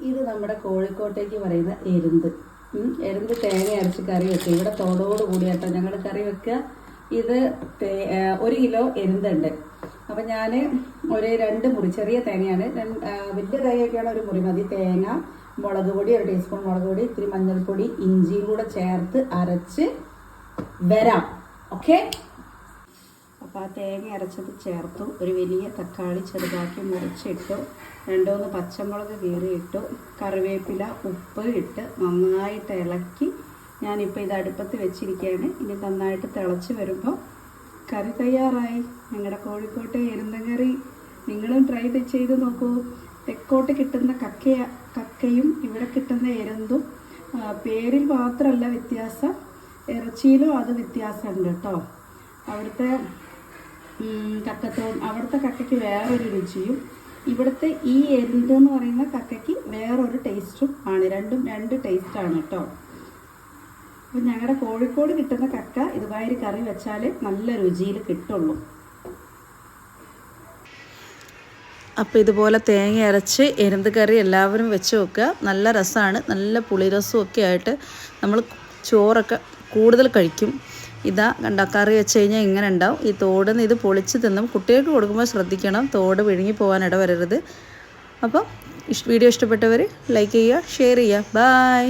ഇത് നമ്മുടെ കോഴിക്കോട്ടേക്ക് പറയുന്ന എരുന്ത്. എരുന്ത് തേങ്ങ അരച്ച് കറി വെക്കുക. ഇവിടെ തോടോട് കൂടിയാട്ടോ ഞങ്ങൾ കറി വെക്കുക. ഇത് 1 കിലോ എരുന്തുണ്ട്. അപ്പം ഞാൻ ഒരു 2 മുറി, ചെറിയ തേങ്ങയാണ്, വലിയ തേങ്ങയൊക്കെയാണ് 1 മുറി മതി. തേങ്ങ, മുളക് പൊടി 1 ടീസ്പൂൺ മുളക് പൊടി, ഇത്തിരി മഞ്ഞൾപ്പൊടി, ഇഞ്ചിയും കൂടെ ചേർത്ത് അരച്ച് വരാം. ഓക്കെ. അപ്പോൾ ആ തേങ്ങ അരച്ചത് ചേർത്തു. ഒരു വലിയ തക്കാളി ചെറുതാക്കി മുറിച്ചിട്ടു. 2-3 പച്ചമുളക് കീറിയിട്ടു. കറിവേപ്പില, ഉപ്പ് ഇട്ട് നന്നായിട്ട് ഇളക്കി ഞാനിപ്പോൾ ഇത് അടുപ്പത്ത് വെച്ചിരിക്കുകയാണ്. ഇനി നന്നായിട്ട് തിളച്ച് വരുമ്പോൾ കറി തയ്യാറായി. ഞങ്ങളുടെ കോഴിക്കോട്ടെ എരുന്തൻ കറി നിങ്ങളും ട്രൈ ചെയ്ത് നോക്കൂ. തെക്കോട്ട് കിട്ടുന്ന കക്കയും ഇവിടെ കിട്ടുന്ന എരുന്തും പേരിൽ മാത്രമല്ല വ്യത്യാസം, ഇറച്ചിയിലും അത് വ്യത്യാസമുണ്ട് കേട്ടോ. അവിടുത്തെ അവിടുത്തെ കക്കയ്ക്ക് വേറൊരു രുചിയും ഇവിടുത്തെ ഈ എരുന്ത് എന്ന് പറയുന്ന കക്കയ്ക്ക് വേറൊരു ടേസ്റ്റും ആണ്. രണ്ടും 2 ടേസ്റ്റാണ് കേട്ടോ. അപ്പം ഞങ്ങളുടെ കോഴിക്കോട് കിട്ടുന്ന കക്ക ഇതുമാതിരി കറി വെച്ചാൽ നല്ല രുചിയിൽ കിട്ടുള്ളൂ. അപ്പോൾ ഇതുപോലെ തേങ്ങ അരച്ച് എരുന്ത് കറി എല്ലാവരും വെച്ച് നോക്കുക. നല്ല രസമാണ്. നല്ല പുളിരസവും ഒക്കെ ആയിട്ട് നമ്മൾ ചോറൊക്കെ കൂടുതൽ കഴിക്കും. ഇതാ കണ്ട കറി വെച്ച് കഴിഞ്ഞാൽ ഇങ്ങനെ ഉണ്ടാവും. ഈ തോടിന്ന് ഇത് പൊളിച്ച് തിന്നും. കുട്ടികൾക്ക് കൊടുക്കുമ്പോൾ ശ്രദ്ധിക്കണം, തോട് വിഴുങ്ങി പോകാൻ ഇടവരരുത്. അപ്പോൾ വീഡിയോ ഇഷ്ടപ്പെട്ടവർ ലൈക്ക് ചെയ്യുക, ഷെയർ ചെയ്യുക. ബൈ.